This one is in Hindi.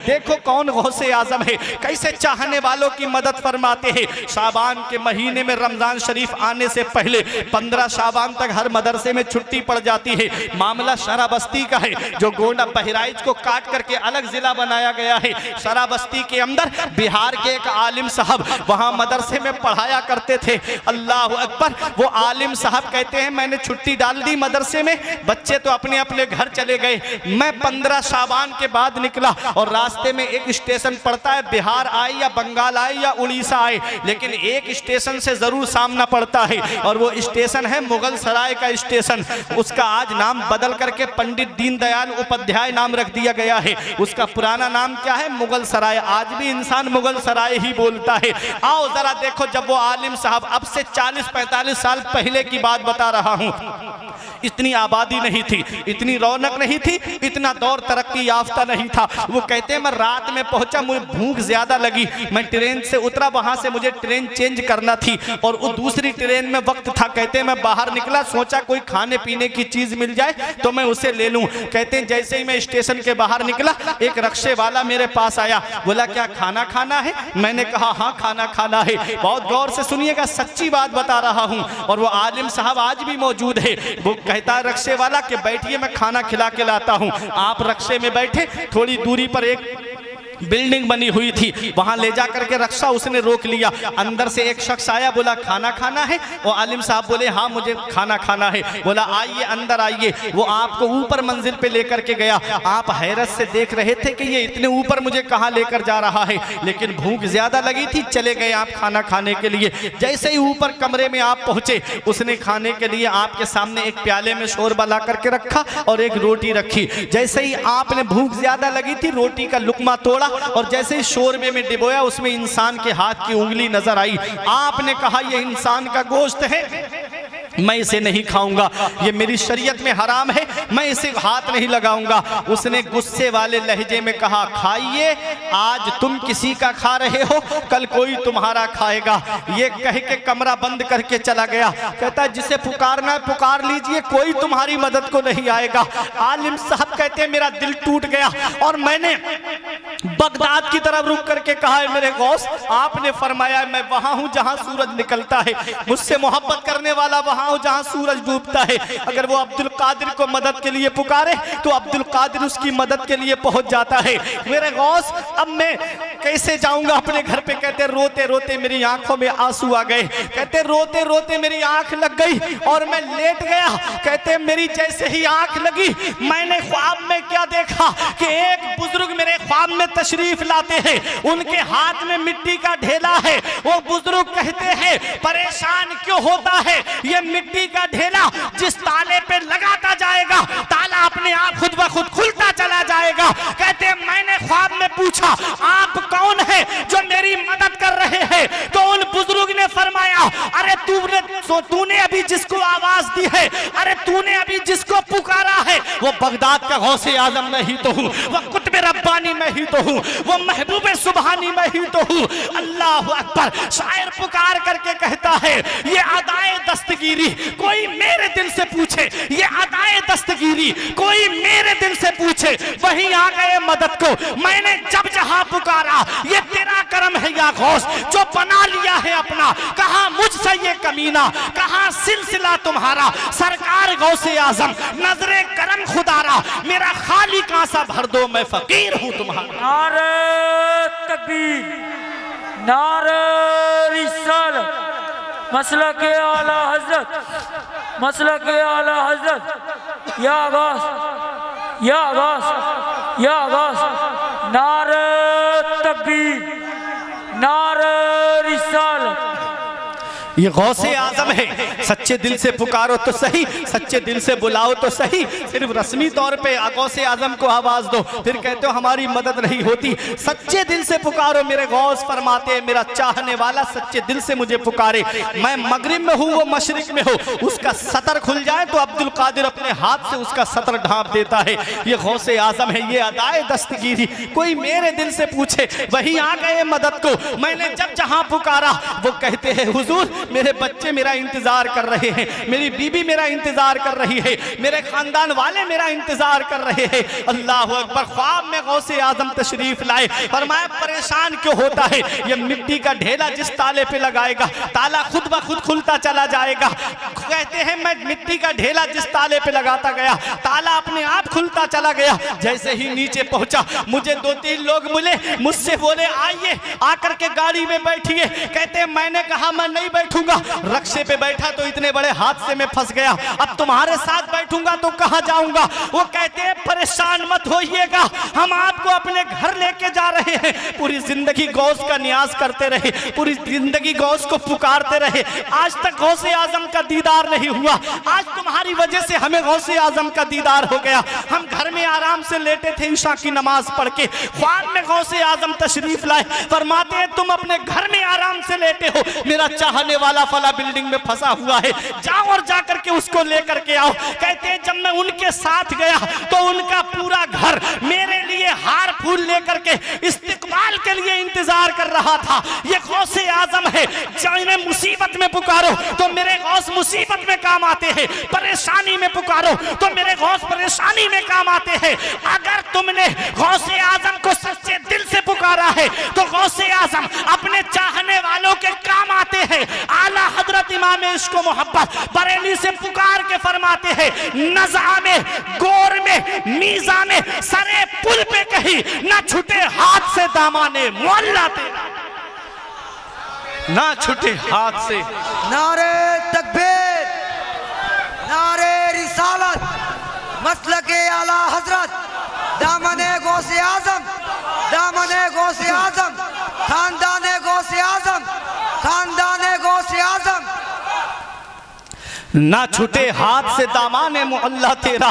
देखो कौन गौसे आजम है, कैसे चाहने वालों की मदद फरमाते हैं। शाबान के महीने में रमजान शरीफ आने से पहले 15 शाबान तक हर मदरसे में छुट्टी पड़ जाती है। मामला शराबस्ती का है, जो गोंडा बहराइच को काट करके अलग जिला बनाया गया है। शराबस्ती के अंदर बिहार के एक आलिम साहब वहां मदरसे में पढ़ाया करते थे। अल्लाह अकबर। वो आलिम साहब कहते हैं मैंने छुट्टी डाल दी मदरसे में, बच्चे तो अपने अपने घर चले गए। मैं 15 शाबान के बाद निकला और रास्ते में एक स्टेशन पड़ता है, बिहार आए या बंगाल आए या उड़ीसा आए, लेकिन एक स्टेशन से जरूर सामना पड़ता है और वो स्टेशन है मुगल सराय का स्टेशन। उसका आज नाम बदल करके पंडित दीनदयाल उपाध्याय नाम रख दिया गया है। उसका पुराना नाम क्या है? मुगल सराय। आज भी इंसान मुगल सराय ही बोलता है। आओ जरा देखो, जब वो आलिम साहब, अब से 40-45 साल पहले की बात बता रहा हूँ, इतनी आबादी नहीं थी, इतनी रौनक नहीं थी, इतना दौर तरक्की याफ्ता नहीं था। वो कहते हैं मैं रात में पहुंचा, मुझे भूख ज्यादा लगी, मैं ट्रेन से उतरा, वहां से मुझे ट्रेन चेंज करना थी और वो दूसरी ट्रेन में वक्त था। कहते हैं मैं बाहर निकला, सोचा कोई खाने पीने की चीज मिल जाए तो मैं उसे ले लूं। कहते हैं जैसे ही मैं स्टेशन के बाहर निकला, एक रक्शे वाला मेरे पास आया, बोला क्या खाना खाना है? मैंने कहा हाँ खाना खाना है। बहुत गौर से सुनिएगा, सच्ची बात बता रहा हूं। और वो आलिम साहब आज भी मौजूद है। वो कहता है रक्शे वाला कि बैठिए मैं खाना खिला के लाता हूं। आप रक्शे में बैठे, थोड़ी दूरी पर एक बिल्डिंग बनी हुई थी, वहां ले जा करके रक्षा उसने रोक लिया। अंदर से एक शख्स आया, बोला खाना खाना है? वो आलिम साहब बोले हाँ मुझे खाना खाना है। बोला आइए अंदर आइए। वो आपको ऊपर मंजिल पे लेकर के गया। आप हैरत से देख रहे थे कि ये इतने ऊपर मुझे कहाँ लेकर जा रहा है, लेकिन भूख ज्यादा लगी थी, चले गए आप खाना खाने के लिए। जैसे ही ऊपर कमरे में आप पहुंचे, उसने खाने के लिए आपके सामने एक प्याले में शोरबा ला करके रखा और एक रोटी रखी। जैसे ही आपने, भूख ज्यादा लगी थी, रोटी का लुकमा तोड़ा और जैसे ही शोरबे में डिबोया, उसमें इंसान के हाथ की उंगली नजर आई। आपने कहा यह इंसान का गोश्त है, मैं इसे नहीं खाऊंगा, ये मेरी शरीयत में हराम है, मैं इसे हाथ नहीं लगाऊंगा। उसने गुस्से वाले लहजे में कहा खाइए, आज तुम किसी का खा रहे हो, कल कोई तुम्हारा खाएगा। ये कह के कमरा बंद करके चला गया। कहता है जिसे पुकारना है पुकार लीजिए, कोई तुम्हारी मदद को नहीं आएगा। आलिम साहब कहते हैं मेरा दिल टूट गया और मैंने बगदाद की तरफ रुक करके कहा है मेरे गौस, आपने फरमाया मैं वहां हूं जहां सूरज निकलता है, मुझसे मोहब्बत करने वाला वहां हूं जहां सूरज डूबता है। अगर वो अब्दुल कादिर को मदद के लिए पुकारे तो अब्दुल कादिर उसकी मदद के लिए पहुंच जाता है। मेरे गौस अब मैं कैसे जाऊंगा अपने घर पे? कहते रोते रोते मेरी आंखों में आंसू आ गए। कहते रोते रोते मेरी आंख लग गई और मैं लेट गया। कहते मेरी जैसे ही आंख लगी, मैंने ख्वाब में क्या देखा कि एक बुजुर्ग मेरे ख्वाब में तशरीफ लाते हैं, उनके हाथ में मिट्टी का ढेला है। वो बुजुर्ग कहते हैं परेशान क्यों होता है, ये मिट्टी का ढेला जिस ताले पे लगाता जाएगा ताला अपने आप खुद ब खुद खुलता चला जाएगा। कहते मैंने ख्वाब में पूछा आप कौन है जो मेरी मदद कर रहे हैं? तो उन बुजुर्ग ने फरमाया अरे तूने अभी जिसको आवाज दी है, अरे तूने अभी जिसको पुकारा है, वो बगदाद का गौसे आजम मैं ही तो हूँ, वो कुतुब रब्बानी मैं ही तो हूँ, वो महबूब सुबहानी मैं ही तो हूँ। अल्लाह अकबर। शायर पुकार करके कहता है ये अदाए दस्तगीरी कोई मेरे दिल से पूछे, ये अदाए दस्तगीरी कोई मेरे दिल से पूछे, वहीं आ गए मदद को। मैंने जब जहां पुकारा, ये तेरा करम है या गौस जो बना लिया है अपना। कहा मुझसे ये कमीना, कहा सिलसिला तुम्हारा, सरकार गौसे आजम नजरे करम खुदारा, मेरा खाली कांसा भर दो मैं फकीर हूं तुम्हारा। नारे तकबीर, नारे रिसालत, मसलक आला हजरत, मसलक आला हजरत, या गौस, या गौस, या गौस। नारे तकबीर, नारे रिसालत। ये गौसे आजम है, सच्चे दिल से पुकारो तो सही, सच्चे दिल से बुलाओ तो सही। सिर्फ रस्मी तौर पे गौसे आजम को आवाज दो, फिर कहते हो हमारी मदद नहीं होती। सच्चे दिल से पुकारो। मेरे गौस फरमाते मेरा चाहने वाला सच्चे दिल से मुझे पुकारे, मैं मगरिब में हूँ वो मशरिक में हो, उसका सतर खुल जाए तो अब्दुल कादिर अपने हाथ से उसका सतर ढांप देता है। ये गौसे आजम है, ये अदाए दस्तगीरी कोई मेरे दिल से पूछे, वही आ गए मदद को। मैंने जब जहां पुकारा, वो कहते हैं हुजूर मेरे बच्चे मेरा इंतजार कर रहे हैं, मेरी बीबी मेरा इंतजार कर रही है, मेरे खानदान वाले मेरा इंतजार कर रहे हैं। अल्लाह अकबर। ख्वाब में गौसे आजम तशरीफ लाए, फरमाया परेशान क्यों होता है, ये मिट्टी का ढेला जिस ताले पे लगाएगा ताला खुद ब खुद खुलता चला जाएगा। कहते हैं मैं मिट्टी का ढेला जिस ताले पे लगाता गया ताला अपने आप खुलता चला गया। जैसे ही नीचे पहुंचा मुझे 2-3 लोग मिले, मुझसे बोले आइए आकर के गाड़ी में बैठिए। कहते हैं मैंने कहा मैं नहीं बैठूंगा, रक्शे पे बैठा तो इतने बड़े हादसे में फंस गया, अब तुम्हारे साथ बैठूंगा तो कहां जाऊंगा। वो कहते हैं परेशान मत होइएगा, हम आपको अपने घर लेके जा रहे हैं। पूरी जिंदगी गौस का नियाज करते रहे, पूरी जिंदगी गौस को पुकारते रहे, आज तक गौसे आजम का दीदार नहीं हुआ। आज तुम्हारी वजह से हमें गौसे आजम का दीदार हो गया। हम घर में आराम से लेटे थे ईशा की नमाज पढ़ के, ख्वाब में गौसे आजम तशरीफ लाए, फरमाते हैं तुम अपने घर में आराम से लेटे हो, मेरा चाहने वाला फला बिल्डिंग में फंसा हुआ है, जाओ और जाकर के उसको लेकर के आओ। कहते हैं जब मैं उनके साथ गया तो उनका पूरा घर मेरे लिए हार फूल लेकर के इस्तिकबाल के लिए इंतजार कर रहा था। ये गौसे आजम है, जब इन्हें मुसीबत में पुकारो तो मेरे गौस मुसीबत में काम आते हैं, परेशानी में पुकारो तो मेरे गौस परेशानी में काम आते हैं। अगर तुमने गौसे आजम को सच्चे दिल से पुकारा है तो गौसे आजम अपने चाहने वालों के काम आते हैं। आला हजरत इमाम इश्क व मोहब्बत बरेली से पुकार के फरमाते हैं, नज़ा में, गोर में, मीज़ा में, सरे पुल पे कहीं ना छूटे हाथ से दामाने मोहल्ला तेरा, ना छूटे हाथ से। नारे तकबीर, नारे रिसालत, मसलके आला हजरत, दामने गौसे आजम, दामने गौसे आजम, खानदाने गौसे आजम, खानदाने गौसे आजम, ना छूटे हाथ से दामाने मोहल्ला तेरा।